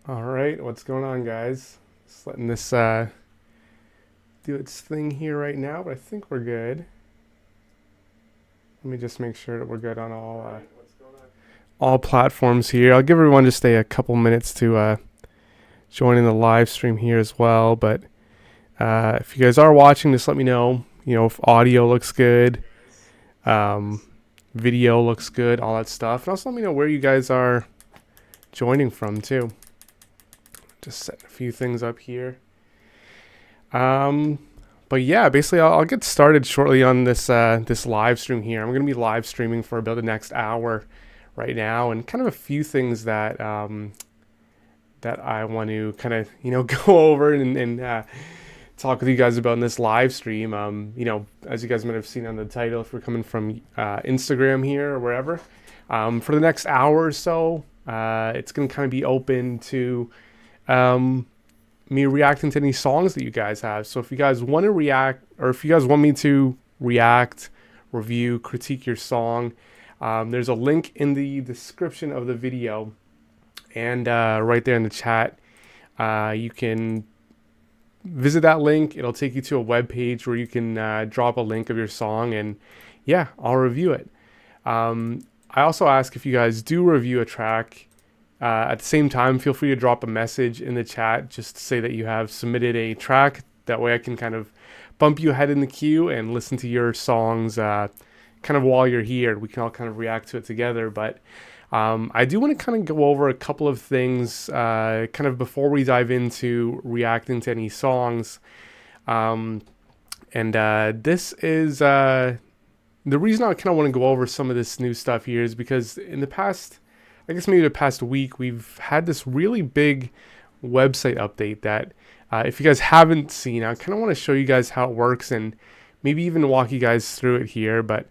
All right, what's going on, guys? Just letting this do its thing here right now, but I think we're good. Let me just make sure that we're good on all platforms here. I'll give everyone just a couple minutes to join in the live stream here as well. But if you guys are watching, just let me know. You know, if audio looks good, um, video looks good, all that stuff, and also let me know where you guys are joining from too. Just setting a few things up here. Um, but yeah, basically, I'll get started shortly on this live stream here. I'm gonna be live streaming for about the next hour right now, and kind of a few things that that I want to kind of go over and talk with you guys about in this live stream. As you guys might have seen on the title, if we're coming from Instagram here or wherever, for the next hour or so, it's gonna kind of be open to me reacting to any songs that you guys have. So if you guys want to react, or if you guys want me to react, review, critique your song, there's a link in the description of the video, and right there in the chat, you can visit that link. It'll take you to a web page where you can drop a link of your song, and yeah, I'll review it. I also ask, if you guys do review a track, at the same time, feel free to drop a message in the chat just to say that you have submitted a track. That way I can kind of bump you ahead in the queue and listen to your songs kind of while you're here. We can all kind of react to it together. But I do want to kind of go over a couple of things kind of before we dive into reacting to any songs. This is the reason I kind of want to go over some of this new stuff here is because in the past, I guess maybe the past week, we've had this really big website update that if you guys haven't seen, I kind of want to show you guys how it works and maybe even walk you guys through it here. But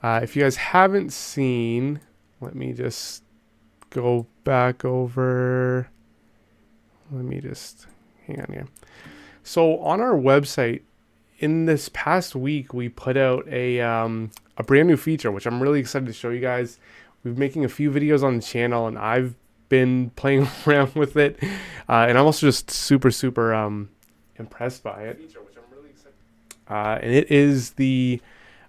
if you guys haven't seen, let me just go back over. Let me just hang on here. So on our website, in this past week, we put out a brand new feature, which I'm really excited to show you guys. We've been making a few videos on the channel, and I've been playing around with it, and I'm also just super impressed by it. And it is the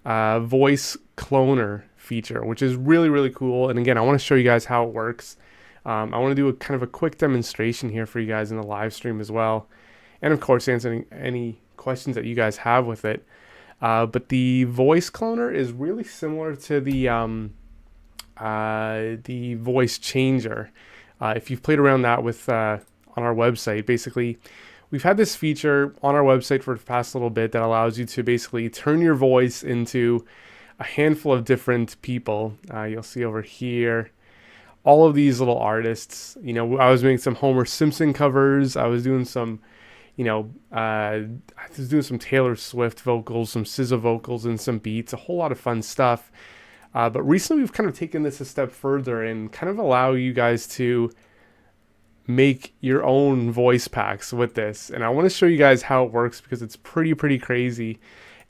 voice cloner feature, which is really cool. And again, I want to show you guys how it works. I want to do a kind of a quick demonstration here for you guys in the live stream as well, and of course answering any questions that you guys have with it. But the voice cloner is really similar to the voice changer. If you've played around that with on our website, basically we've had this feature on our website for the past little bit that allows you to basically turn your voice into a handful of different people. You'll see over here all of these little artists. I was making some Homer Simpson covers. I was doing some I was doing some Taylor Swift vocals, some SZA vocals, and some beats, a whole lot of fun stuff. But recently we've kind of taken this a step further and kind of allow you guys to make your own voice packs with this. And I want to show you guys how it works because it's pretty crazy,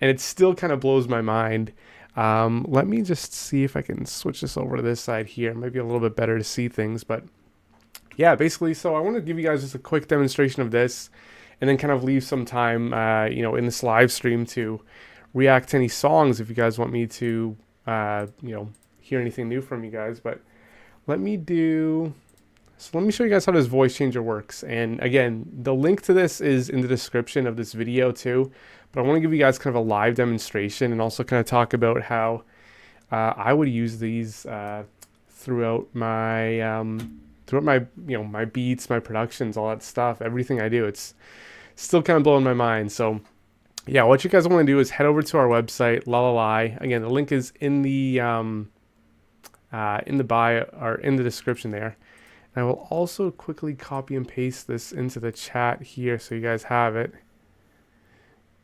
and it still kind of blows my mind. Let me just see if I can switch this over to this side here. It might be a little bit better to see things, but yeah, basically, so I want to give you guys just a quick demonstration of this, and then kind of leave some time, in this live stream to react to any songs if you guys want me to, hear anything new from you guys. But let me show you guys how this voice changer works. And again, the link to this is in the description of this video too. But I want to give you guys kind of a live demonstration and also kind of talk about how I would use these throughout my my beats, my productions, all that stuff, everything I do. It's still kind of blowing my mind. So yeah, what you guys want to do is head over to our website, LALAL.AI. Again, the link is in the bio or in the description there. And I will also quickly copy and paste this into the chat here so you guys have it.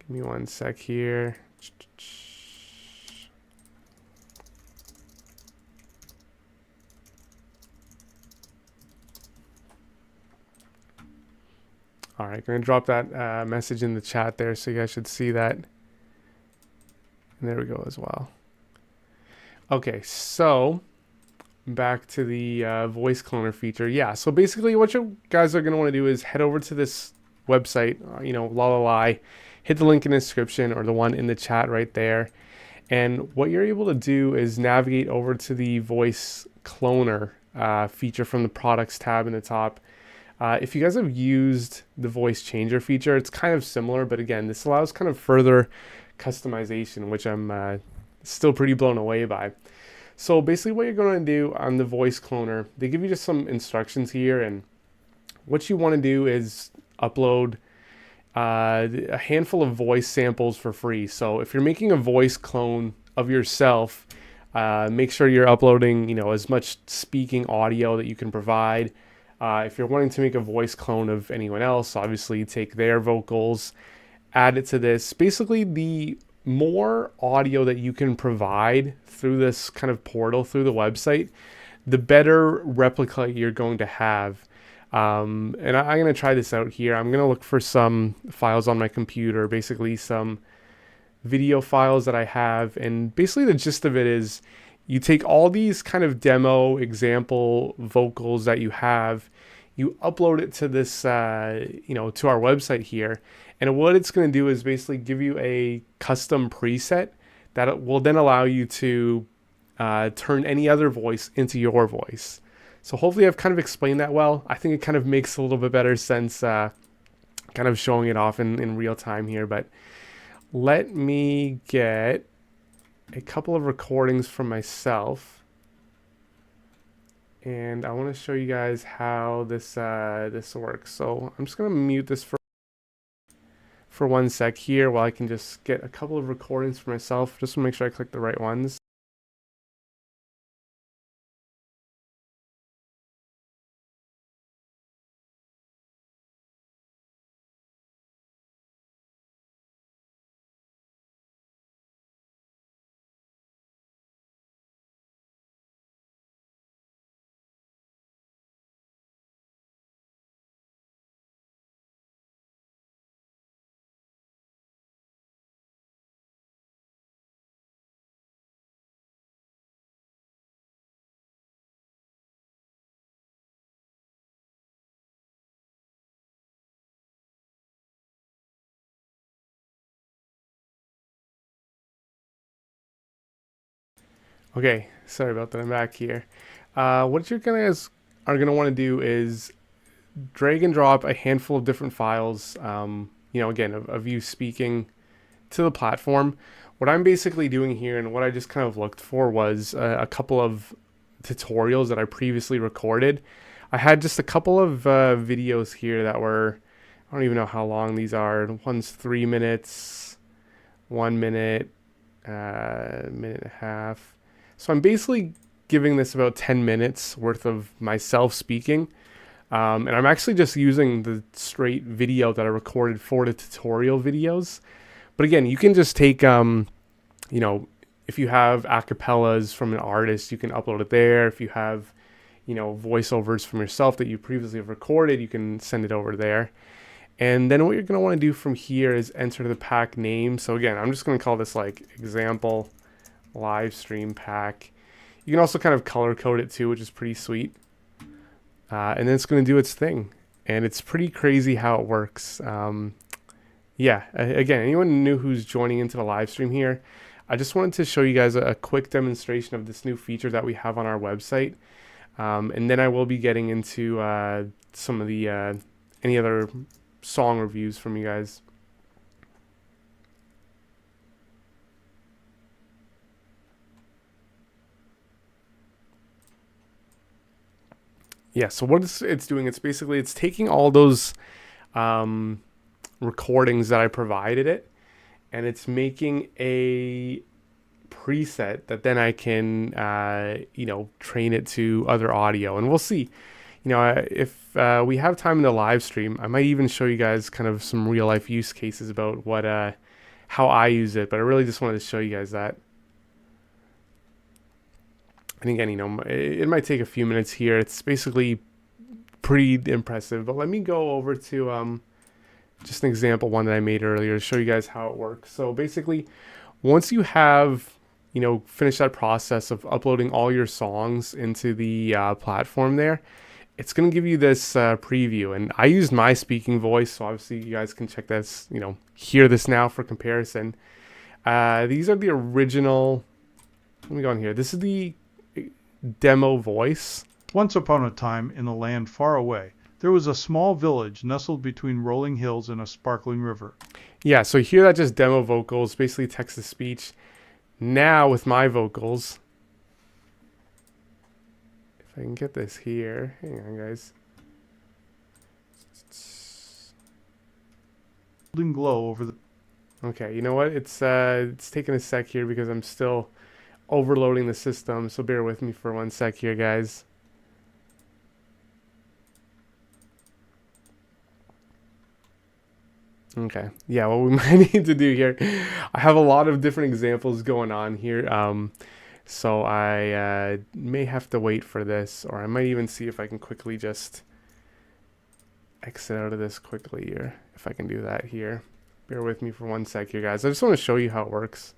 Give me one sec here. All right, going to drop that message in the chat there, so you guys should see that. And there we go as well. Okay, so back to the voice cloner feature. Yeah, so basically what you guys are going to want to do is head over to this website, LALAL.AI, hit the link in the description or the one in the chat right there. And what you're able to do is navigate over to the voice cloner feature from the products tab in the top. If you guys have used the voice changer feature, it's kind of similar, but again, this allows kind of further customization, which I'm still pretty blown away by. So basically what you're going to do on the voice cloner, they give you just some instructions here, and what you want to do is upload a handful of voice samples for free. So if you're making a voice clone of yourself, make sure you're uploading, as much speaking audio that you can provide. If you're wanting to make a voice clone of anyone else, obviously take their vocals, add it to this. Basically, the more audio that you can provide through this kind of portal, through the website, the better replica you're going to have. And I'm going to try this out here. I'm going to look for some files on my computer, basically some video files that I have. And basically the gist of it is you take all these kind of demo example vocals that you have, you upload it to this, to our website here. And what it's going to do is basically give you a custom preset that will then allow you to turn any other voice into your voice. So hopefully I've kind of explained that well. I think it kind of makes a little bit better sense kind of showing it off in real time here. But let me get a couple of recordings from myself. And I want to show you guys how this works. So I'm just going to mute this for 1 sec here while I can just get a couple of recordings for myself, just to make sure I click the right ones. Okay, sorry about that. I'm back here. What you're guys are gonna want to do is drag and drop a handful of different files. Again, of you speaking to the platform. What I'm basically doing here, and what I just kind of looked for, was a couple of tutorials that I previously recorded. I had just a couple of videos here that were, I don't even know how long these are. One's 3 minutes, 1 minute, minute and a half. So I'm basically giving this about 10 minutes worth of myself speaking. And I'm actually just using the straight video that I recorded for the tutorial videos. But again, you can just take, if you have acapellas from an artist, you can upload it there. If you have, voiceovers from yourself that you previously have recorded, you can send it over there. And then what you're going to want to do from here is enter the pack name. So again, I'm just going to call this like example live stream pack. You can also kind of color code it too, which is pretty sweet. And then it's going to do its thing. And it's pretty crazy how it works. Yeah, again, anyone new who's joining into the live stream here, I just wanted to show you guys a quick demonstration of this new feature that we have on our website. And then I will be getting into some of the any other song reviews from you guys. Yeah, so what it's doing, it's basically, it's taking all those recordings that I provided it, and it's making a preset that then I can, train it to other audio. And we'll see, if we have time in the live stream, I might even show you guys kind of some real life use cases about what, how I use it. But I really just wanted to show you guys that. And again, it might take a few minutes here. It's basically pretty impressive. But let me go over to just an example one that I made earlier to show you guys how it works. So basically, once you have finish that process of uploading all your songs into the platform there, it's going to give you this preview. And I used my speaking voice, so obviously you guys can check this, hear this now for comparison. These are the original. Let me go in here. This is the demo voice. Once upon a time, in a land far away, there was a small village nestled between rolling hills and a sparkling river. Yeah, so here that just demo vocals, basically text to speech. Now with my vocals, if I can get this here, hang on guys. Golden glow over the. Okay, you know what? It's taking a sec here because I'm still overloading the system, so bear with me for 1 sec here, guys. Okay, yeah, what we might need to do here, I have a lot of different examples going on here, so I may have to wait for this, or I might even see if I can quickly just exit out of this quickly here, if I can do that here. Bear with me for 1 sec here, guys. I just want to show you how it works.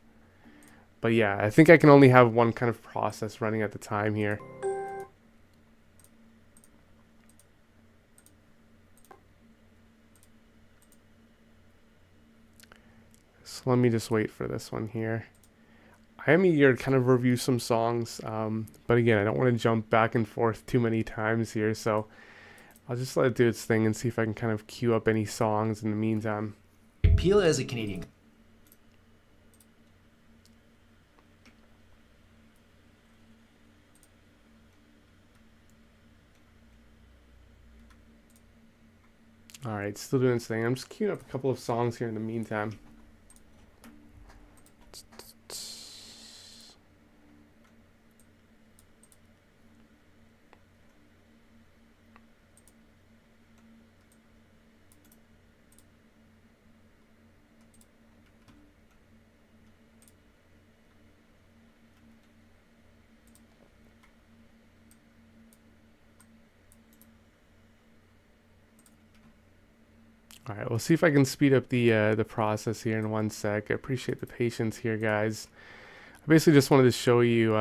But yeah, I think I can only have one kind of process running at the time here. So let me just wait for this one here. I am eager to kind of review some songs, but again, I don't want to jump back and forth too many times here, so I'll just let it do its thing and see if I can kind of queue up any songs in the meantime. Peel as a Canadian. Alright, still doing its thing. I'm just queuing up a couple of songs here in the meantime. All right, we'll see if I can speed up the process here in 1 sec. I appreciate the patience here, guys. I basically just wanted to show you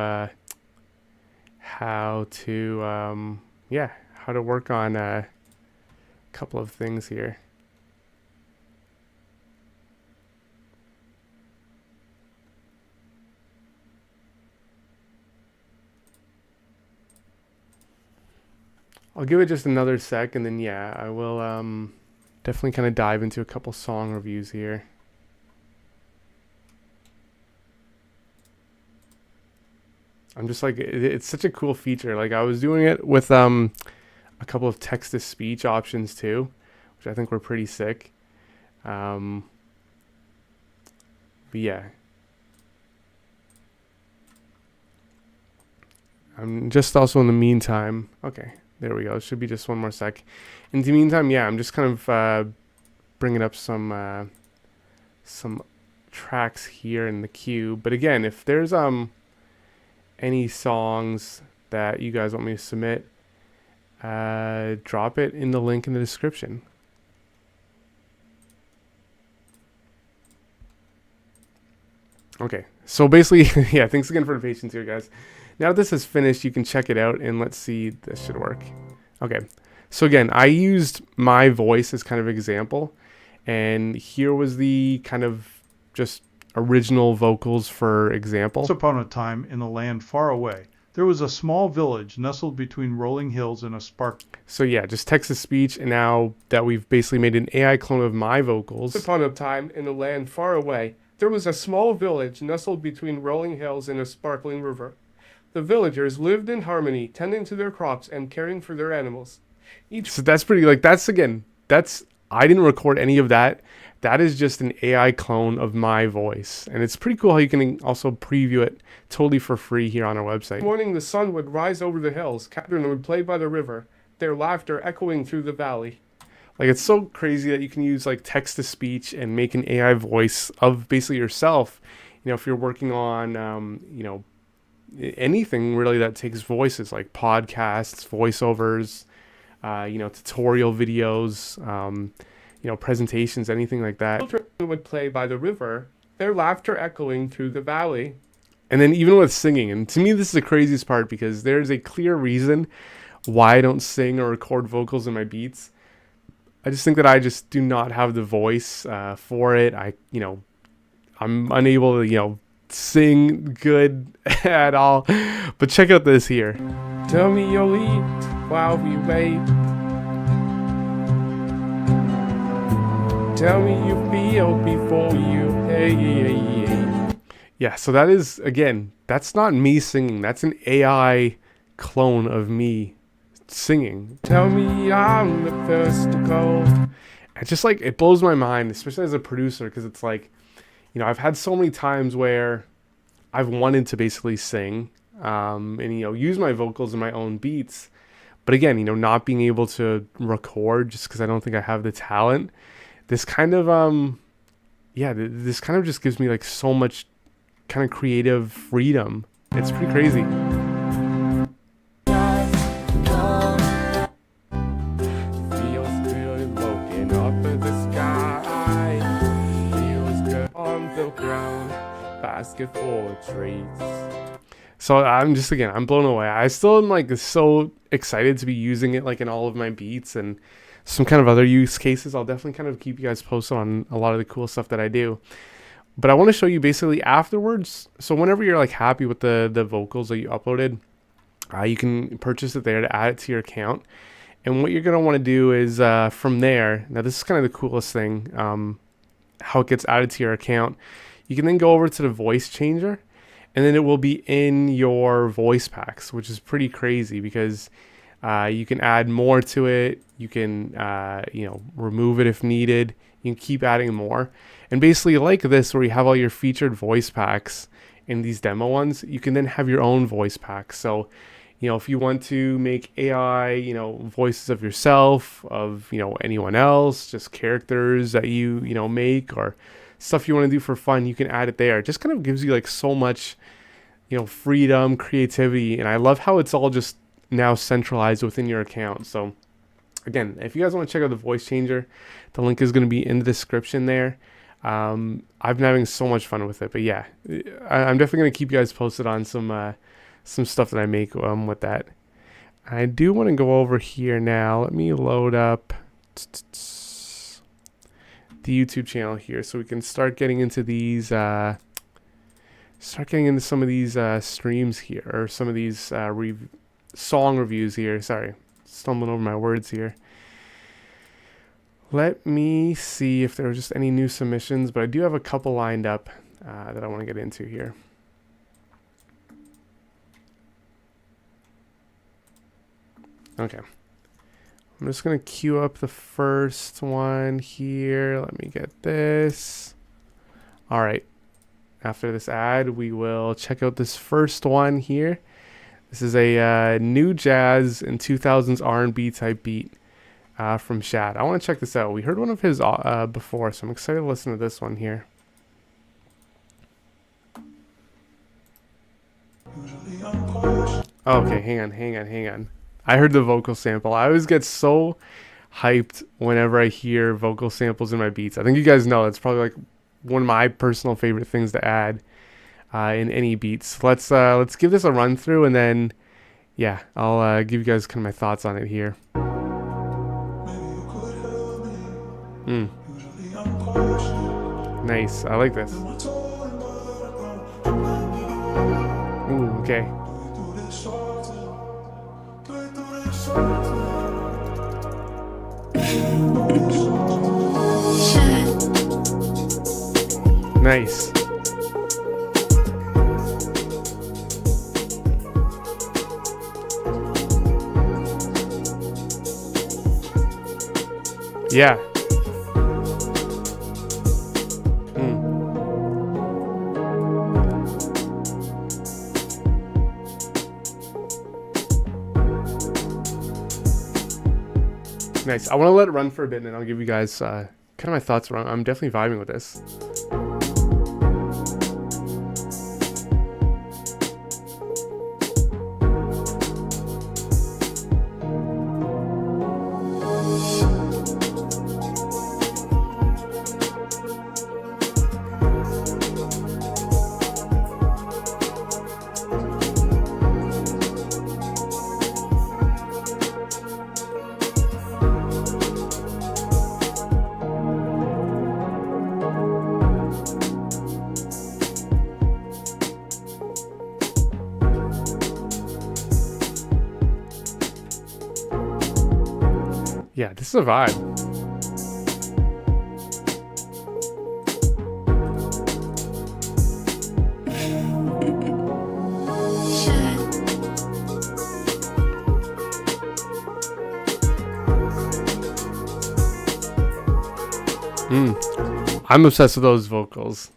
how to how to work on a couple of things here. I'll give it just another sec, and then yeah, I will definitely kind of dive into a couple song reviews here. I'm just like, it's such a cool feature. Like I was doing it with a couple of text to speech options too, which I think were pretty sick. But yeah, I'm just also in the meantime. Okay, there we go. It should be just 1 more sec. In the meantime, yeah, I'm just kind of bringing up some tracks here in the queue. But again, if there's any songs that you guys want me to submit, drop it in the link in the description. Okay, so basically, yeah, thanks again for the patience here, guys. Now that this is finished, you can check it out, and let's see, this should work. Okay, so again, I used my voice as kind of example, and here was the kind of just original vocals for example. Once upon a time, in a land far away, there was a small village nestled between rolling hills and a spark. So yeah, just text to speech, and now that we've basically made an AI clone of my vocals. Once upon a time, in a land far away, there was a small village nestled between rolling hills and a sparkling river. The villagers lived in harmony, tending to their crops and caring for their animals. So that's pretty, like, that's again, that's, I didn't record any of that. That is just an AI clone of my voice. And it's pretty cool how you can also preview it totally for free here on our website. In the morning, the sun would rise over the hills, children would play by the river, their laughter echoing through the valley. Like, it's so crazy that you can use like text to speech and make an AI voice of basically yourself. If you're working on, anything really that takes voices, like podcasts, voiceovers, tutorial videos, presentations, anything like that. Children would play by the river, their laughter echoing through the valley. And then even with singing, and to me this is the craziest part because there's a clear reason why I don't sing or record vocals in my beats. I just think that I just do not have the voice for it. I'm unable to, sing good at all. But check out this here. Tell me you'll eat while we wait. Tell me you feel before you hate. Yeah, so that is, again, that's not me singing. That's an AI clone of me singing. Tell me I'm the first to go. It's just like, it blows my mind, especially as a producer, because it's like, I've had so many times where I've wanted to basically sing and, use my vocals in my own beats. But again, not being able to record just because I don't think I have the talent. This kind of, this kind of just gives me like so much kind of creative freedom. It's pretty crazy. Basket full of treats. So I'm blown away. I still am like so excited to be using it like in all of my beats and some kind of other use cases. I'll definitely kind of keep you guys posted on a lot of the cool stuff that I do. But I want to show you basically afterwards. So whenever you're like happy with the vocals that you uploaded, you can purchase it there to add it to your account. And what you're going to want to do is from there, now this is kind of the coolest thing, how it gets added to your account. You can then go over to the voice changer, and then it will be in your voice packs, which is pretty crazy because you can add more to it. You can, remove it if needed. You can keep adding more. And basically like this, where you have all your featured voice packs in these demo ones, you can then have your own voice packs. So, if you want to make AI, voices of yourself, of, anyone else, just characters that you make, or stuff you want to do for fun, you can add it there. It just kind of gives you like so much, freedom, creativity. And I love how it's all just now centralized within your account. So again, if you guys want to check out the voice changer, the link is going to be in the description there. I've been having so much fun with it, but yeah, I'm definitely going to keep you guys posted on some stuff that I make with that. I do want to go over here now. Let me load up the YouTube channel here so we can start getting into these some of these streams here, or some of these song reviews here. Sorry, stumbling over my words here. Let me see if there were just any new submissions, but I do have a couple lined up that I want to get into here. Okay. I'm just going to queue up the first one here. Let me get this. All right. After this ad, we will check out this first one here. This is a new jazz and 2000s R&B type beat from Shad. I want to check this out. We heard one of his before, so I'm excited to listen to this one here. Okay, hang on. I heard the vocal sample. I always get so hyped whenever I hear vocal samples in my beats. I think you guys know it's probably like one of my personal favorite things to add in any beats. Let's give this a run through, and then yeah, I'll give you guys kind of my thoughts on it here. Nice. I like this. Ooh, okay. Nice. Yeah. Nice. I want to let it run for a bit, and then I'll give you guys kind of my thoughts around. I'm definitely vibing with this. Yeah, this is a vibe. I'm obsessed with those vocals.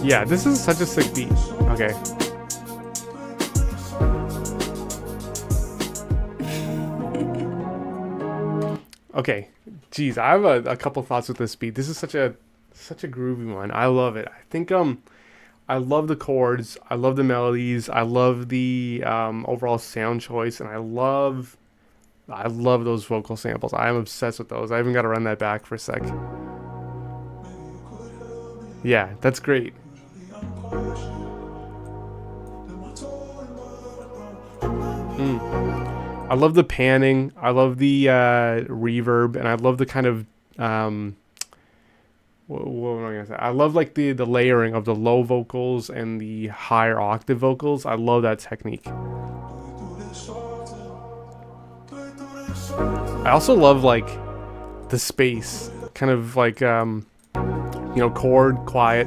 Yeah, this is such a sick beat. Okay. Okay. Geez, I have a couple thoughts with this beat. This is such a groovy one. I love it. I think I love the chords. I love the melodies. I love the overall sound choice, and I love those vocal samples. I am obsessed with those. I even got to run that back for a sec. Yeah, that's great. I love the panning. I love the reverb, and I love the kind of what am I gonna say? I love like the layering of the low vocals and the higher octave vocals. I love that technique. I also love like the space, kind of like chord quiet,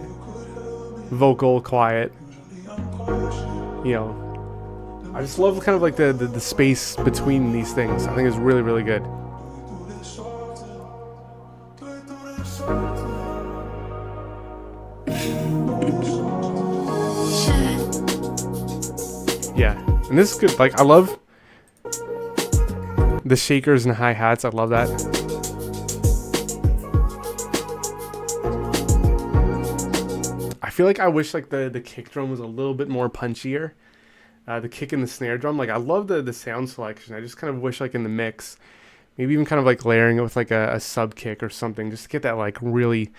vocal quiet. I just love kind of like the space between these things. I think it's really, really good. Yeah, and this is good. Like, I love the shakers and hi-hats. I love that. I feel like I wish like the kick drum was a little bit more punchier. The kick and the snare drum, like I love the sound selection. I just kind of wish like in the mix, maybe even kind of like layering it with like a sub kick or something, just to get that like really,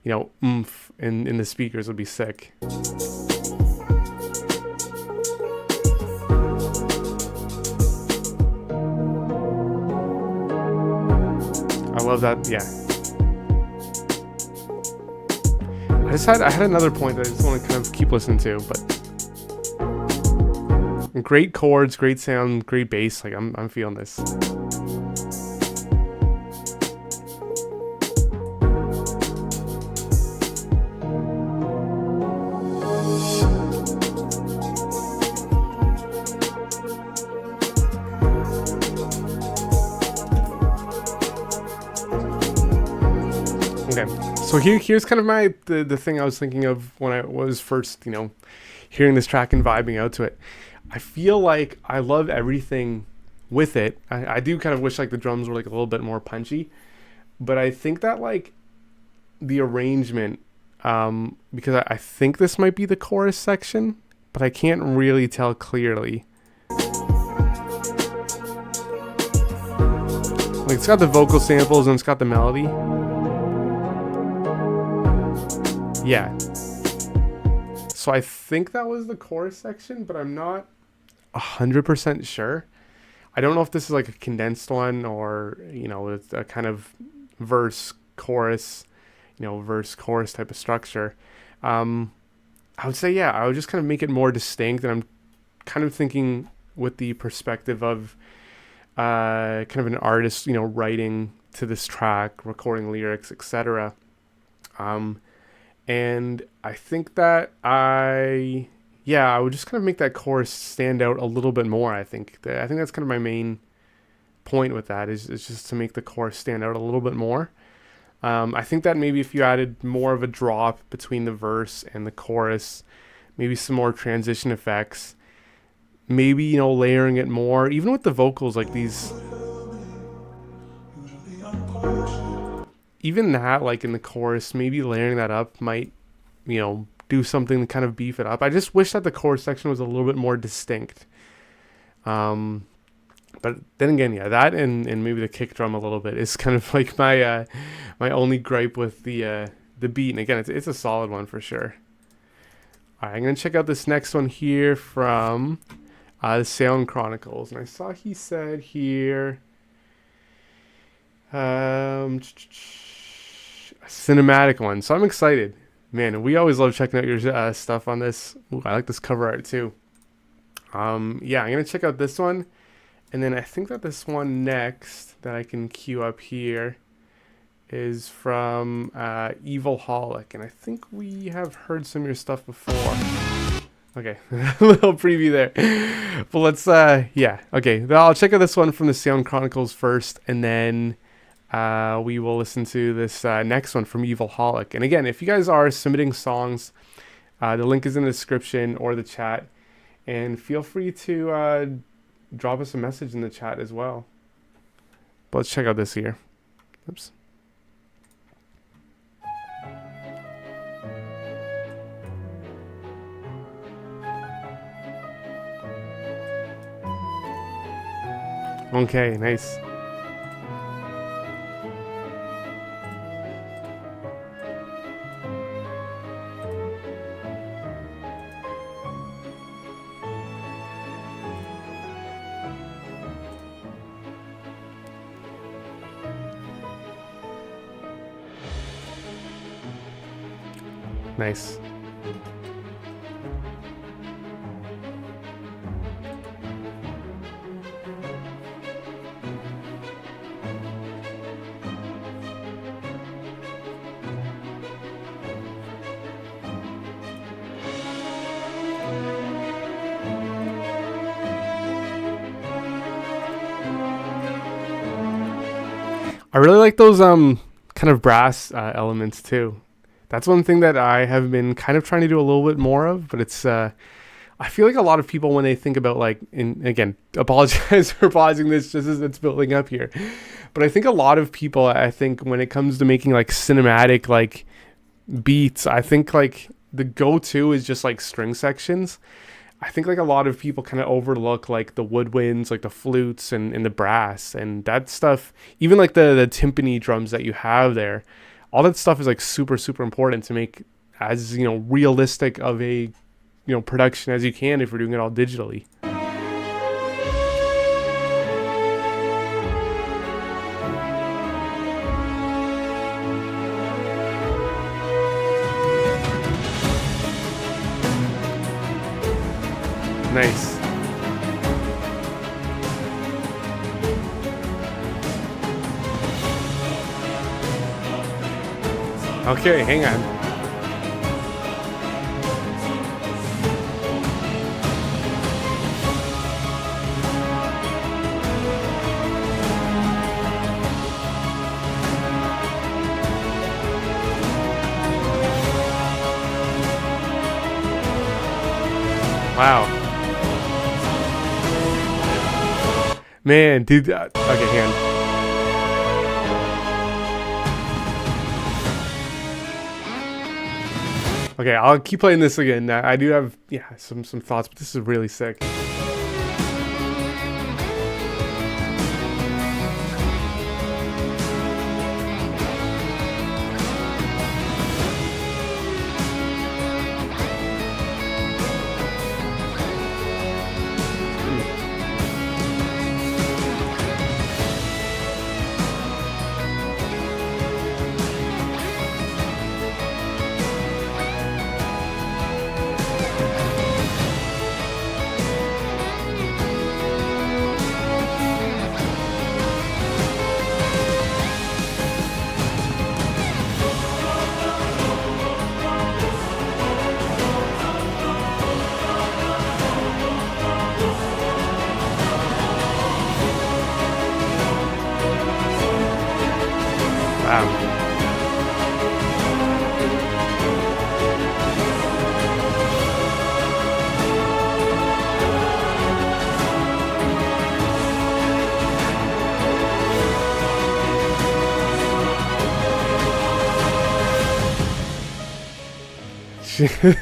oomph in the speakers would be sick. I love that. Yeah. I had another point that I just want to kind of keep listening to, but great chords, great sound, great bass. Like I'm feeling this. Okay, so here's kind of the thing I was thinking of when I was first, hearing this track and vibing out to it. I feel like I love everything with it. I do kind of wish like the drums were like a little bit more punchy, but I think that like the arrangement, because I think this might be the chorus section, but I can't really tell clearly. Like it's got the vocal samples and it's got the melody. Yeah. So I think that was the chorus section, but I'm not 100% sure. I don't know if this is like a condensed one or, it's a kind of verse chorus type of structure. I would say, yeah, I would just kind of make it more distinct. And I'm kind of thinking with the perspective of kind of an artist, writing to this track, recording lyrics, etc. And I think that I would just kind of make that chorus stand out a little bit more. I think that's kind of my main point with that is just to make the chorus stand out a little bit more. I think that maybe if you added more of a drop between the verse and the chorus, maybe some more transition effects, maybe, layering it more, even with the vocals, like these, even that, like in the chorus, maybe layering that up might, do something to kind of beef it up. I just wish that the chorus section was a little bit more distinct. But then again, yeah, that and maybe the kick drum a little bit is kind of like my only gripe with the beat. And again, it's a solid one for sure. All right, I'm gonna check out this next one here from The Sound Chronicles, and I saw he said here, a cinematic one. So I'm excited, man. We always love checking out your stuff on this. Ooh, I like this cover art too. Yeah, I'm gonna check out this one, and then I think that this one next that I can queue up here is from Evil Holic, and I think we have heard some of your stuff before. Okay, a little preview there. But let's, yeah, okay. I'll check out this one from the Sound Chronicles first, and then we will listen to this next one from Evil Holic. And again, if you guys are submitting songs, the link is in the description or the chat, and feel free to drop us a message in the chat as well. But let's check out this here. Oops. Okay, nice. Nice. I really like those kind of brass elements too. That's one thing that I have been kind of trying to do a little bit more of, but it's I feel like a lot of people when they think about like, and again, apologize for pausing this just as it's building up here, but I think a lot of people, I think when it comes to making like cinematic like beats, I think like the go-to is just like string sections. I think like a lot of people kind of overlook like the woodwinds, like the flutes and the brass and that stuff. Even like the timpani drums that you have there, all that stuff is like super super important to make as realistic of a production as you can if you're doing it all digitally. Nice. Okay, hang on. Wow. Man, dude. Okay, hang on. Okay, I'll keep playing this again. I do have, some thoughts, but this is really sick. Wow.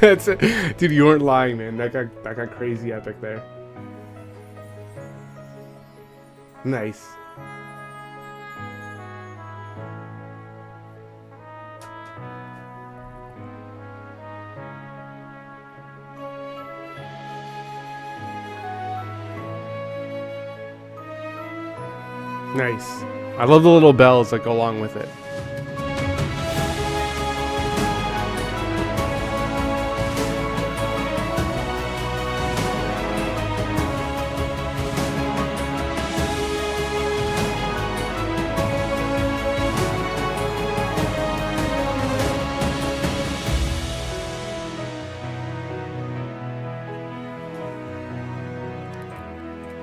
That's it. Dude, you weren't lying, man. That got crazy epic there. Nice. Nice. I love the little bells that go along with it.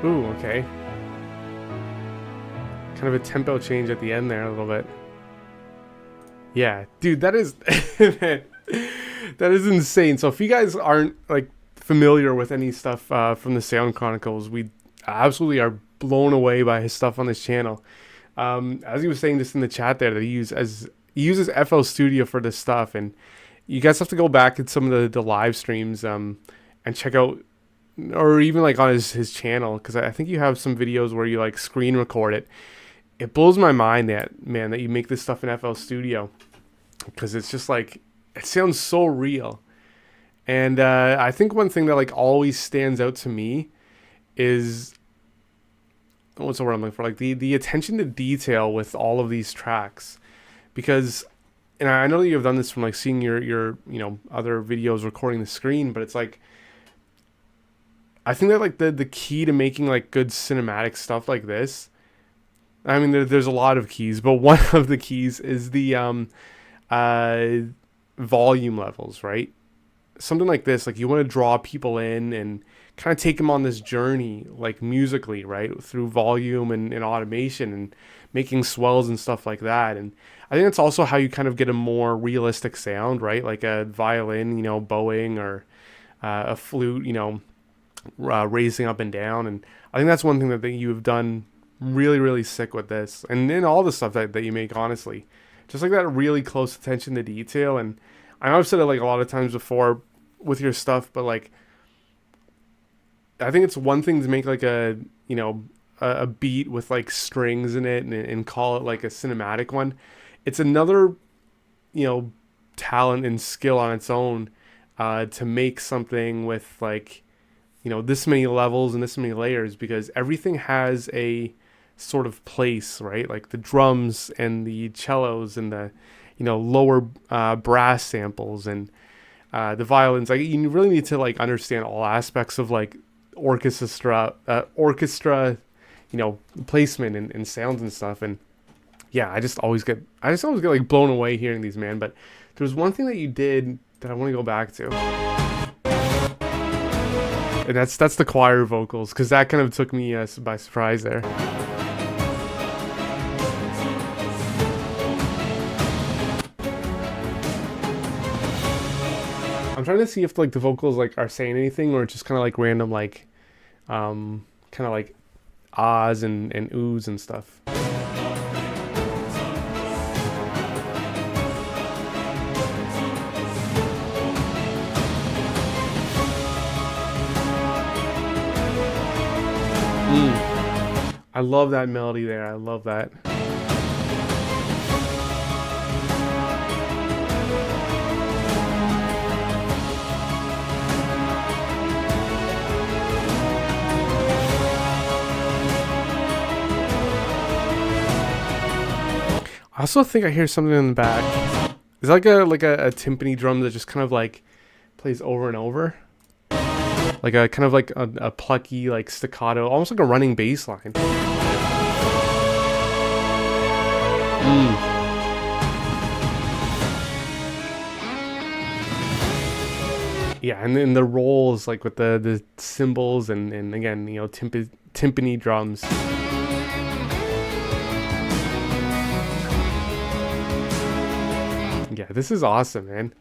Ooh, okay. Kind of a tempo change at the end there a little bit. Yeah, dude, that is that is insane. So if you guys aren't like familiar with any stuff from the Sound Chronicles, we absolutely are blown away by his stuff on this channel. As he was saying just in the chat there, that he uses FL Studio for this stuff, and you guys have to go back at some of the live streams and check out, or even like on his channel, because I think you have some videos where you like screen record it. It blows my mind that you make this stuff in FL Studio, because it's just like, it sounds so real. And I think one thing that like always stands out to me is, what's the word I'm looking for? Like the attention to detail with all of these tracks, because, and I know that you've done this from like seeing your other videos recording the screen, but it's like, I think that like the key to making like good cinematic stuff like this, I mean, there's a lot of keys, but one of the keys is the volume levels, right? Something like this, like you want to draw people in and kind of take them on this journey, like musically, right? Through volume and automation and making swells and stuff like that. And I think that's also how you kind of get a more realistic sound, right? Like a violin, bowing, or a flute, raising up and down. And I think that's one thing that you have done really, really sick with this, and in all the stuff that you make, honestly, just like that really close attention to detail. And I know I've said it like a lot of times before with your stuff, but like, I think it's one thing to make like a beat with like strings in it and call it like a cinematic one. It's another talent and skill on its own to make something with like this many levels and this many layers, because everything has a sort of place, right? Like the drums and the cellos and the lower brass samples and the violins. Like you really need to like understand all aspects of like orchestra placement and sounds and stuff. And yeah, I just always get like blown away hearing these, man. But there's one thing that you did that I want to go back to, and that's the choir vocals, because that kind of took me by surprise there. I'm trying to see if like the vocals like are saying anything, or just kind of like random like kind of like ahs and oohs and stuff. I love that melody there. I love that. I also think I hear something in the back. Is that like a timpani drum that just kind of like plays over and over? Like a kind of like a plucky like staccato, almost like a running bass line. Yeah, and then the rolls like with the cymbals and again, timpani drums. Yeah, this is awesome, man.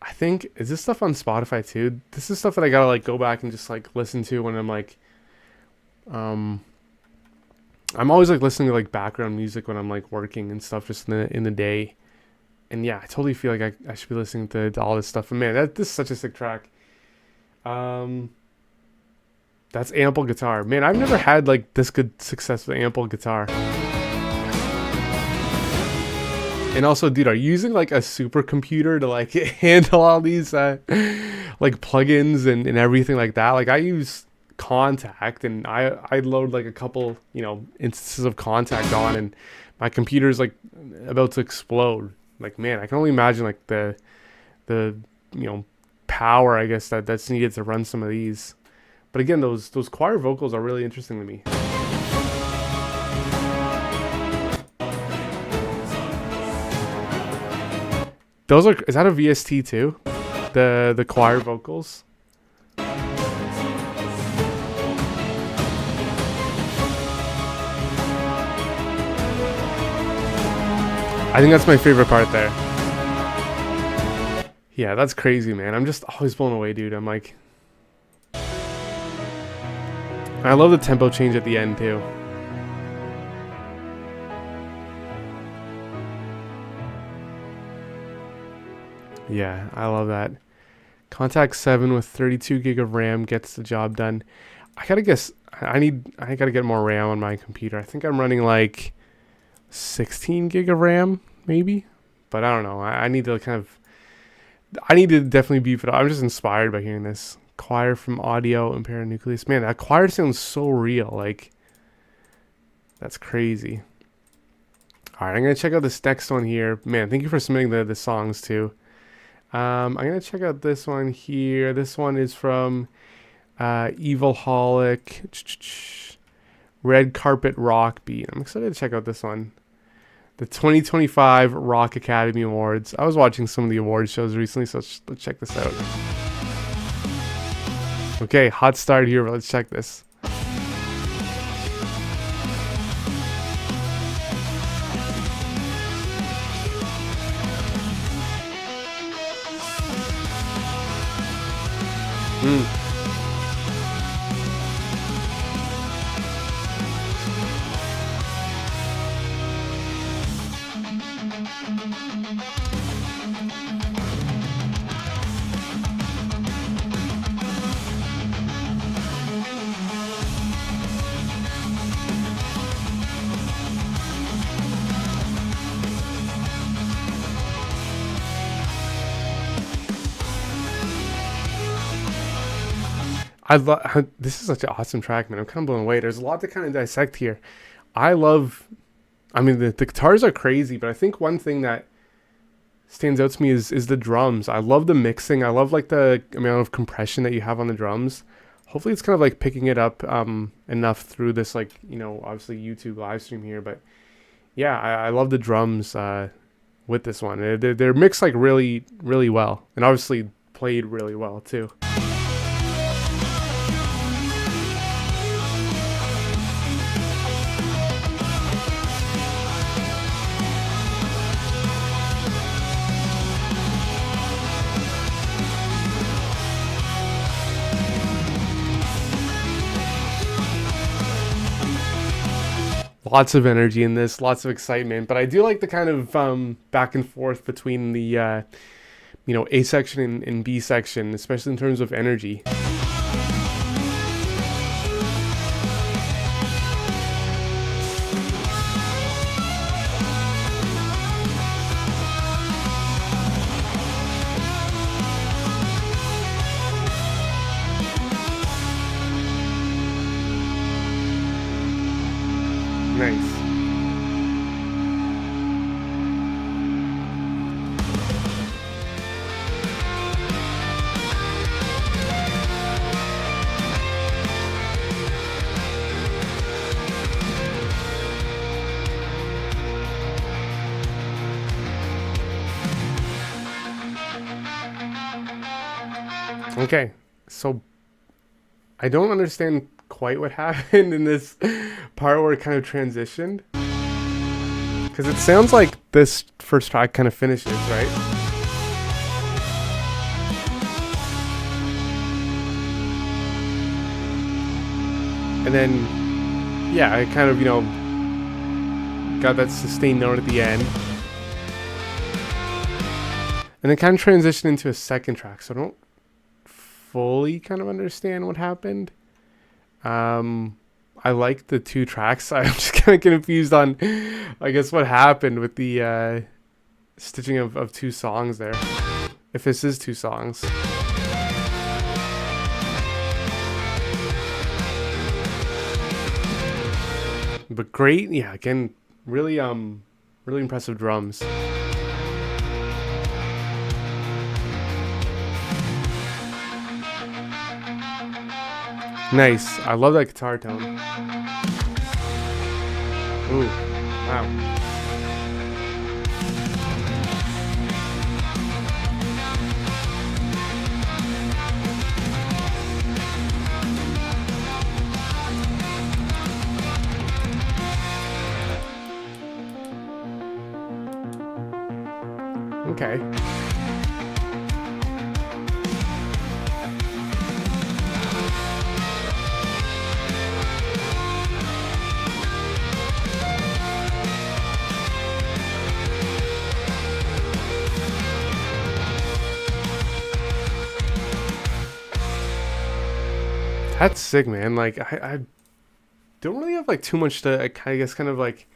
I think, is this stuff on Spotify too? This is stuff that I gotta like go back and just like listen to when I'm like, I'm always like listening to like background music when I'm like working and stuff, just in the day. And yeah, I totally feel like I should be listening to all this stuff. And man, this is such a sick track. That's ample guitar. Man, I've never had like this good success with ample guitar. And also, dude, are you using like a supercomputer to like handle all these like plugins and everything like that? Like I use Contact, and I load like a couple, instances of Contact on, and my computer's like about to explode. Like, man, I can only imagine like the power, I guess, that's needed to run some of these. But again, those choir vocals are really interesting to me. Is that a VST too? The choir vocals? I think that's my favorite part there. Yeah, that's crazy, man. I'm just always blown away, dude. I'm like, I love the tempo change at the end too. Yeah, I love that. Contact 7 with 32 gig of RAM gets the job done. I gotta guess, I gotta get more RAM on my computer. I think I'm running like 16 gig of RAM, maybe, but I don't know. I need to definitely beef it up. I'm just inspired by hearing this. Choir from Audio and Paranucleus. Man, that choir sounds so real. Like, that's crazy. All right, I'm gonna check out this next one here. Man, thank you for submitting the songs too. I'm gonna check out this one here. This one is from Evil Holic. Red Carpet Rock Beat. I'm excited to check out this one. The 2025 Rock Academy Awards. I was watching some of the award shows recently, so let's check this out. Okay, hot start here, but let's check this. This is such an awesome track, man. I'm kind of blown away. There's a lot to kind of dissect here. I mean, the guitars are crazy, but I think one thing that stands out to me is the drums. I love the mixing. I love like the amount of compression that you have on the drums. Hopefully it's kind of like picking it up enough through this, like, obviously YouTube live stream here. But yeah, I love the drums with this one. They're mixed like really, really well, and obviously played really well too. Lots of energy in this, lots of excitement, but I do like the kind of back and forth between the A section and B section, especially in terms of energy. Nice. Okay, so I don't understand quite what happened in this part where it kind of transitioned, because it sounds like this first track kind of finishes, right? And then, yeah, I kind of, got that sustained note at the end. And then kind of transitioned into a second track, so I don't fully kind of understand what happened. I like the two tracks. I'm just kind of confused on, I guess, what happened with the stitching of two songs there. If this is two songs. But great, yeah. Again, really really impressive drums. Nice. I love that guitar tone. Ooh, wow. Okay. That's sick, man. Like I don't really have like too much to I guess kind of like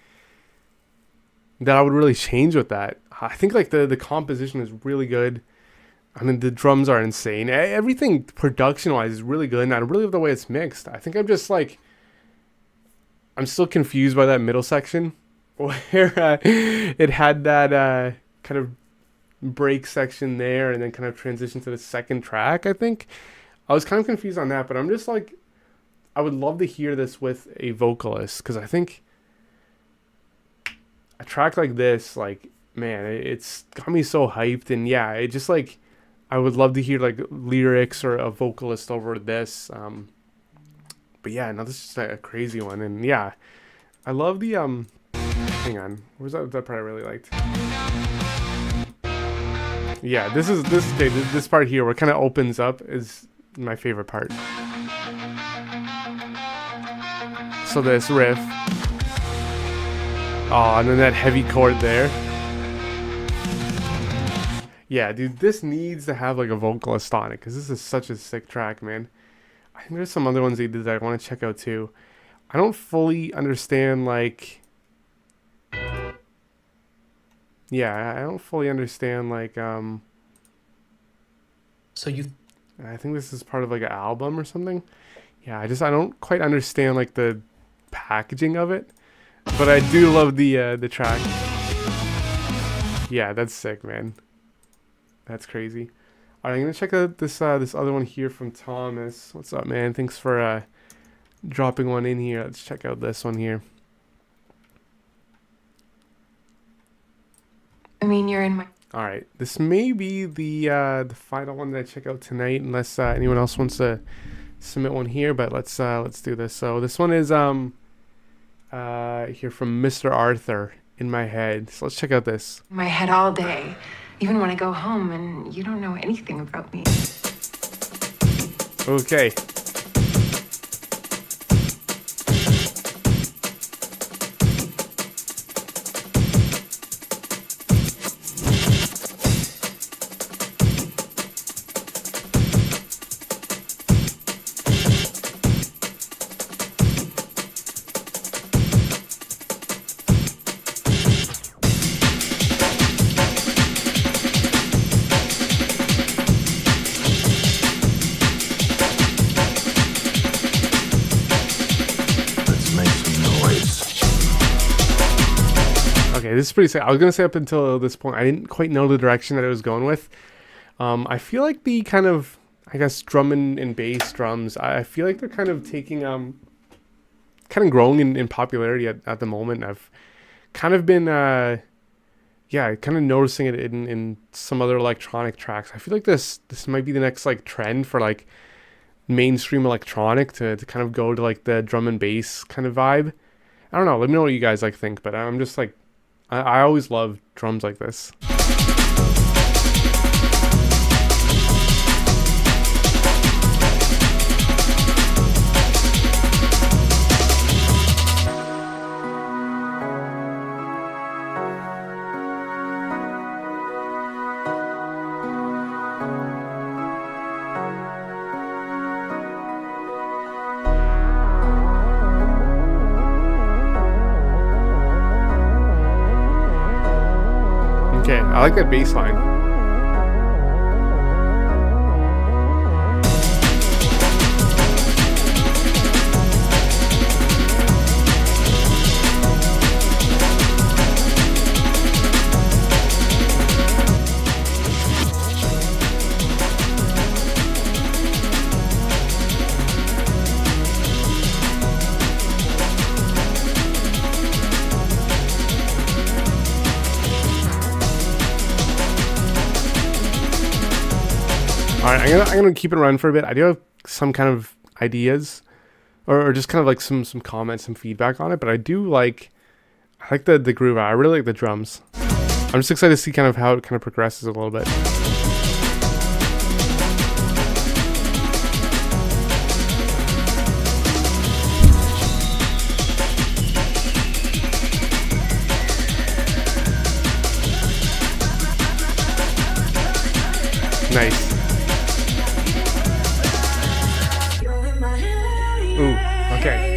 that I would really change with that. I think like the composition is really good. I mean the drums are insane. Everything production wise is really good, and I really love the way it's mixed. I think I'm still confused by that middle section where it had that kind of break section there and then kind of transition to the second track. I think I was kind of confused on that, but I'm just like, I would love to hear this with a vocalist, because I think a track like this, like, man, it's got me so hyped. And yeah, it just like, I would love to hear like lyrics or a vocalist over this. But yeah, no, this is just a crazy one. And yeah, I love the hang on, where's that part I really liked? Yeah, this part here where it kind of opens up is my favorite part. So this riff, oh, and then that heavy chord there. Yeah, dude, this needs to have like a vocalist on it, because this is such a sick track, man. I think there's some other ones they did that I want to check out too. I don't fully understand like, yeah, I don't fully understand like So you I think this is part of like an album or something. Yeah, I don't quite understand like the packaging of it, but I do love the track. Yeah, that's sick, man. That's crazy. All right, I'm gonna check out this this other one here from Thomas. What's up, man? Thanks for dropping one in here. Let's check out this one here. I mean, you're in my... All right, this may be the final one that I check out tonight, unless anyone else wants to submit one here. But let's do this. So this one is here from Mr. Arthur, In My Head. So let's check out this. my head all day, even when I go home and you don't know anything about me. Okay. Okay, this is pretty sick. I was gonna say up until this point, I didn't quite know the direction that it was going with. I feel like the kind of, I guess, drum and bass drums, I feel like they're kind of taking, kind of growing in popularity at the moment. I've kind of been, yeah, kind of noticing it in some other electronic tracks. I feel like this might be the next like trend for like mainstream electronic to kind of go to like the drum and bass kind of vibe. I don't know. Let me know what you guys like think, but I'm just like, I always love drums like this. Okay, I like that bass line. I'm gonna keep it running for a bit. I do have some kind of ideas, or just kind of like some comments, some feedback on it. But I like the groove. I really like the drums. I'm just excited to see kind of how it kind of progresses a little bit. Nice. Ooh, okay.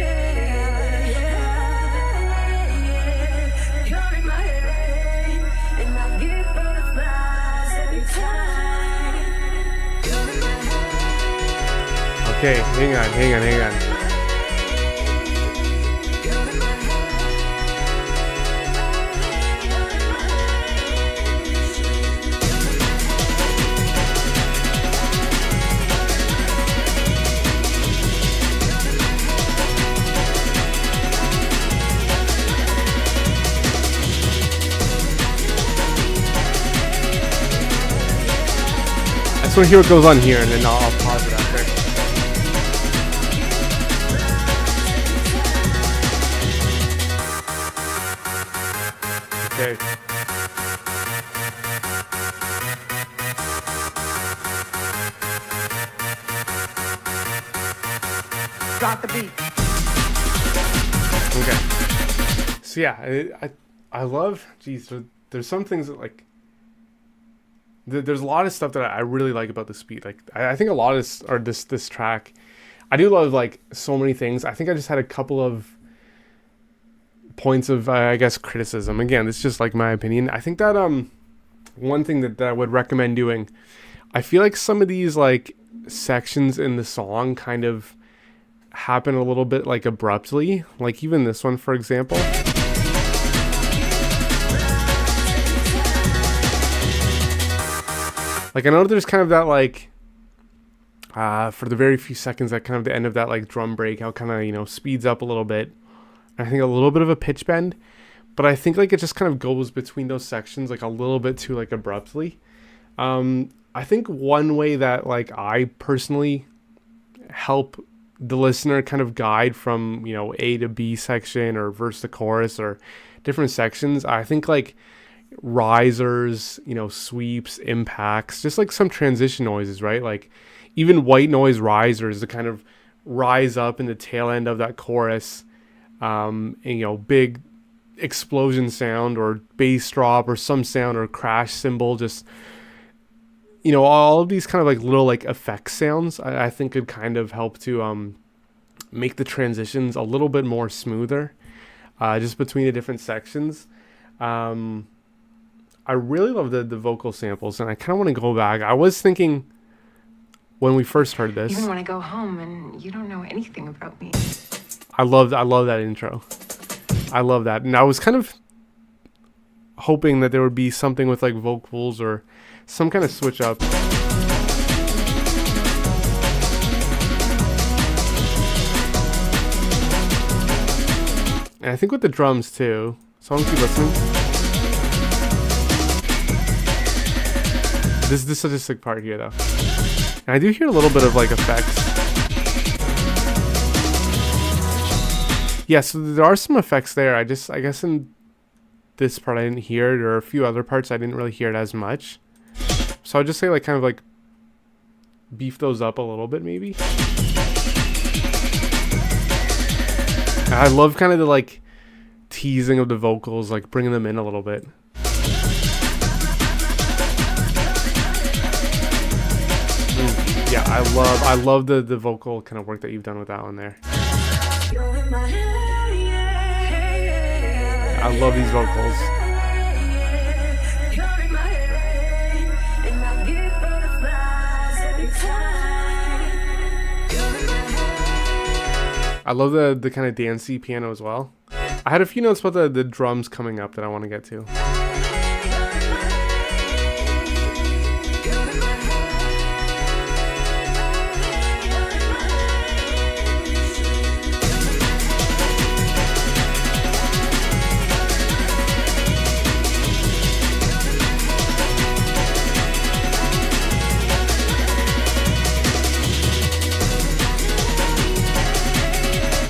Okay, hang on. I just want to hear what goes on here, and then I'll pause it after. Okay. Got the beat. Okay. So yeah, I love. Geez, there's some things that like. There's a lot of stuff that I really like about this beat. Like I think a lot of this track. I do love like so many things. I think I just had a couple of points of I guess criticism. Again, it's just like my opinion. I think that one thing that I would recommend doing. I feel like some of these like sections in the song kind of happen a little bit like abruptly. Like even this one, for example. Like I know there's kind of that like for the very few seconds at kind of the end of that like drum break, how kind of, you know, speeds up a little bit. I think a little bit of a pitch bend, but I think like it just kind of goes between those sections like a little bit too like abruptly. I think one way that like I personally help the listener kind of guide from, you know, A to B section or verse to chorus or different sections, I think like risers, you know, sweeps, impacts, just like some transition noises, right? Like even white noise risers to kind of rise up in the tail end of that chorus, and, you know, big explosion sound or bass drop or some sound or crash cymbal, just, you know, all of these kind of like little like effect sounds I think could kind of help to make the transitions a little bit more smoother, just between the different sections. I really love the vocal samples, and I kind of want to go back. I was thinking when we first heard this. Even when I go home and you don't know anything about me. I love that intro. I love that. And I was kind of hoping that there would be something with like vocals or some kind of switch up. And I think with the drums too. So I'm gonna keep listening. This is such a sick part here though. And I do hear a little bit of like effects. Yeah, so there are some effects there. I guess in this part I didn't hear it, or a few other parts I didn't really hear it as much. So I'll just say like kind of like beef those up a little bit maybe. And I love kind of the like teasing of the vocals, like bringing them in a little bit. Yeah, I love the vocal kind of work that you've done with that one there. I love these vocals. I love the kind of dancey piano as well. I had a few notes about the drums coming up that I want to get to.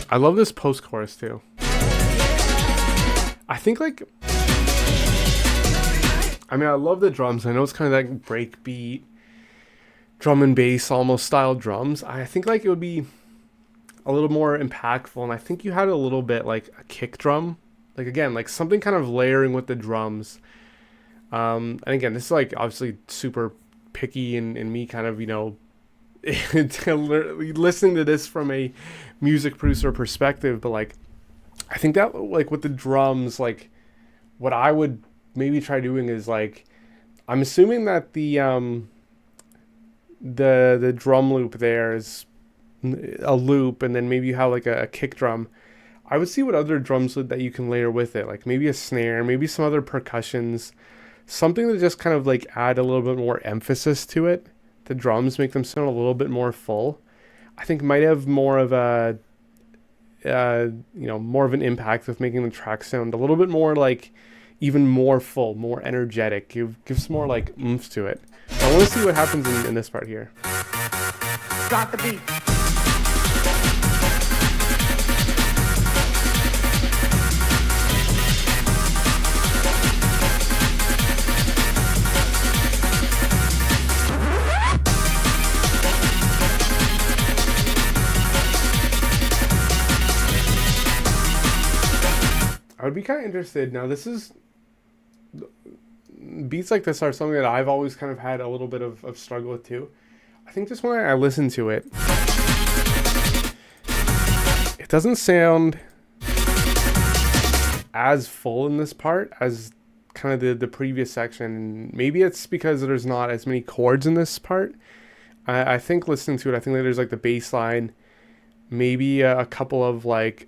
I love this post chorus too. I think like, I mean, I love the drums. I know it's kind of like breakbeat, drum and bass almost style drums. I think like it would be a little more impactful, and I think you had a little bit like a kick drum, like again, like something kind of layering with the drums. And again, this is like obviously super picky and me kind of, you know, listening to this from a music producer perspective, but like I think that like with the drums, like what I would maybe try doing is like, I'm assuming that the drum loop there is a loop, and then maybe you have like a kick drum. I would see what other drums that you can layer with it, like maybe a snare, maybe some other percussions, something to just kind of like add a little bit more emphasis to it. The drums make them sound a little bit more full. I think might have more of a more of an impact with making the track sound a little bit more like even more full, more energetic. Give some more like oomph to it. I want to see what happens in this part here. Got the beat. I would be kind of interested. Now, this is beats like this are something that I've always kind of had a little bit of struggle with too. I think just when I listen to it, it doesn't sound as full in this part as kind of the previous section. Maybe it's because there's not as many chords in this part. I think listening to it, I think that there's like the bass line, maybe a couple of like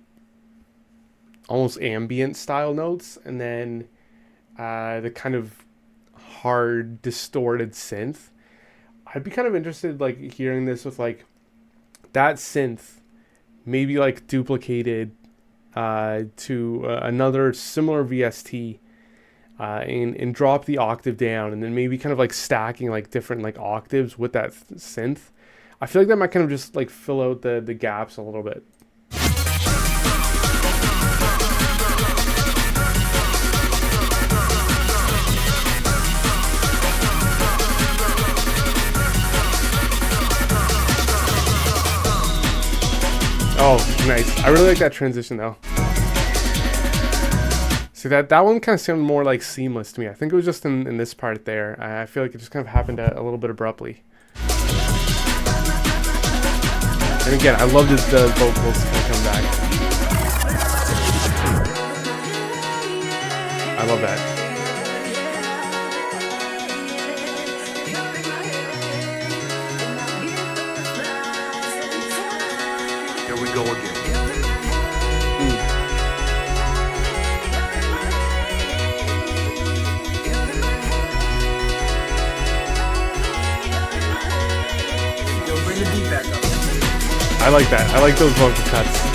almost ambient style notes, and then the kind of hard distorted synth. I'd be kind of interested like hearing this with like that synth maybe like duplicated to another similar VST, and drop the octave down, and then maybe kind of like stacking like different like octaves with that synth. I feel like that might kind of just like fill out the gaps a little bit. Oh, nice. I really like that transition though. See, that one kind of sounded more like seamless to me. I think it was just in this part there. I feel like it just kind of happened a little bit abruptly. And again, I love the vocals kind of come back. I love that. Here we go again. Bring the beat back up. I like that. I like those vocal cuts.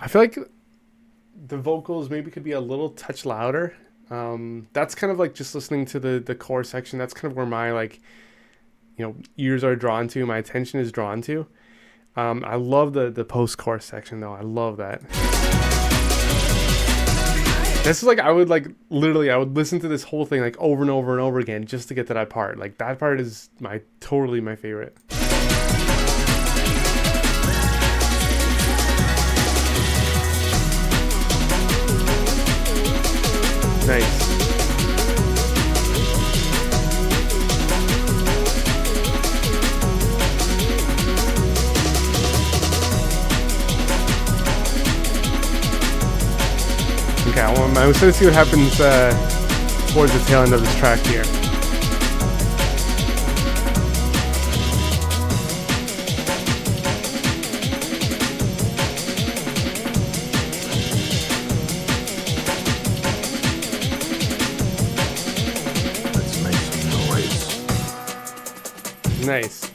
I feel like the vocals maybe could be a little touch louder. That's kind of like just listening to the core section. That's kind of where my like, ears are drawn to. My attention is drawn to. I love the post-chorus section though. I love that. This is like I would listen to this whole thing like over and over and over again just to get to that part. Like that part is totally my favorite. Nice. Okay, I'm going to see what happens towards the tail end of this track here. Nice.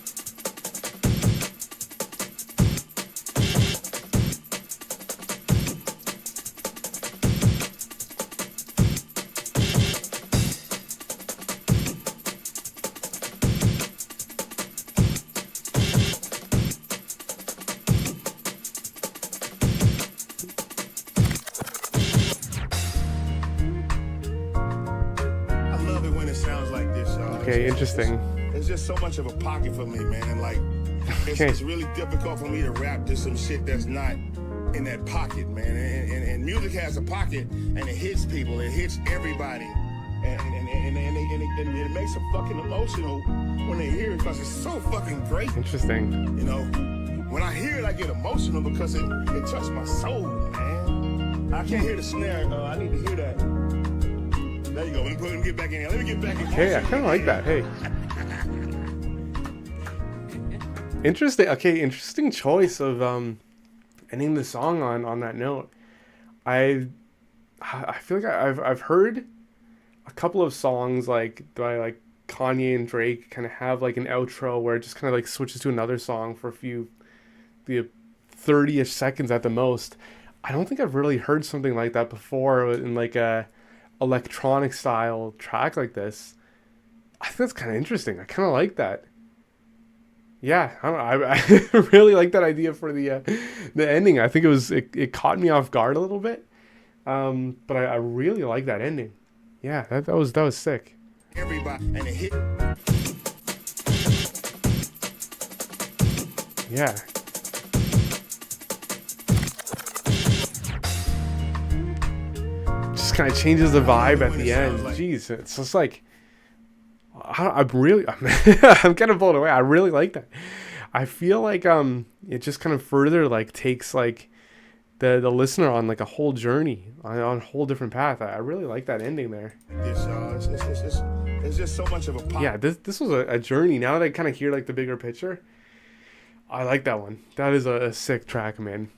I love it when it sounds like this, y'all. Okay, interesting. It's just so much of a pocket for me, man. Like, it's, Okay. it's really difficult for me to rap to some shit that's not in that pocket, man. And music has a pocket, and it hits people, it hits everybody, and it makes them fucking emotional when they hear it because it's so fucking great. Interesting. You know, when I hear it, I get emotional because it touched my soul, man. I can't hear the snare. I need to hear that. There you go. Let me get back in here. Let me get back in here. Okay, I kind of like that. Hey. Interesting. Okay, interesting choice of ending the song on that note. I feel like I've heard a couple of songs like by like Kanye and Drake kind of have like an outro where it just kind of like switches to another song for the 30ish seconds at the most. I don't think I've really heard something like that before in like a electronic style track like this. I think that's kind of interesting. I kind of like that. Yeah, I don't know. I really like that idea for the ending. I think it caught me off guard a little bit, but I really like that ending. Yeah, that was sick. Everybody, and it hit. Yeah. Just kind of changes the vibe at the end. Jeez, it's just like I'm kind of blown away. I really like that. I feel like it just kind of further like takes like the listener on like a whole journey on a whole different path. I really like that ending there. It's just so much of a pop. Yeah, this was a journey. Now that I kind of hear like the bigger picture, I like that one. That is a sick track, man.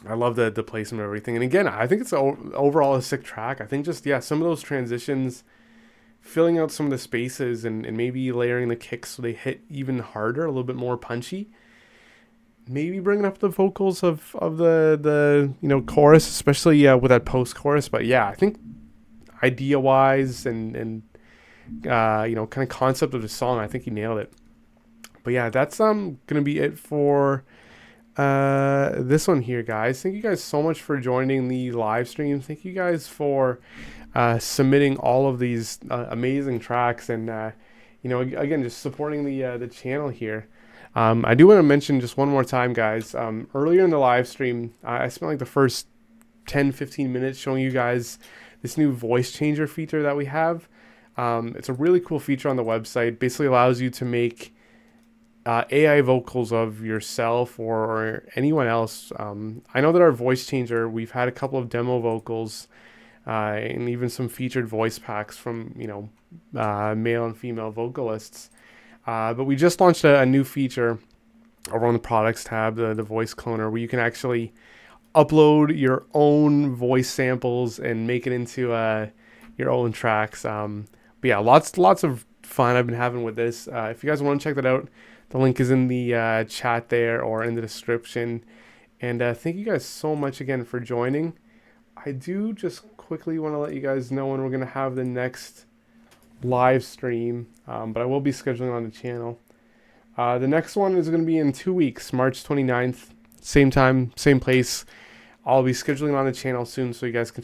I love the placement of everything. And again, I think it's overall a sick track. I think just, yeah, some of those transitions, filling out some of the spaces and maybe layering the kicks so they hit even harder, a little bit more punchy. Maybe bringing up the vocals of the chorus, especially with that post-chorus. But yeah, I think idea-wise and kind of concept of the song, I think he nailed it. But yeah, that's gonna be it for this one here, guys. Thank you guys so much for joining the live stream. Thank you guys for submitting all of these amazing tracks and again, just supporting the channel here. I do want to mention just one more time, guys. Earlier in the live stream, I spent like the first 10-15 minutes showing you guys this new voice changer feature that we have. It's a really cool feature on the website. Basically allows you to make AI vocals of yourself or anyone else. I know that our voice changer, we've had a couple of demo vocals and even some featured voice packs from male and female vocalists. But we just launched a new feature over on the products tab, the voice cloner, where you can actually upload your own voice samples and make it into your own tracks. But yeah, lots of fun I've been having with this. If you guys want to check that out, the link is in the chat there or in the description. And thank you guys so much again for joining. I do just quickly want to let you guys know when we're going to have the next live stream, but I will be scheduling on the channel. The next one is going to be in 2 weeks, March 29th, same time, same place. I'll be scheduling on the channel soon so you guys can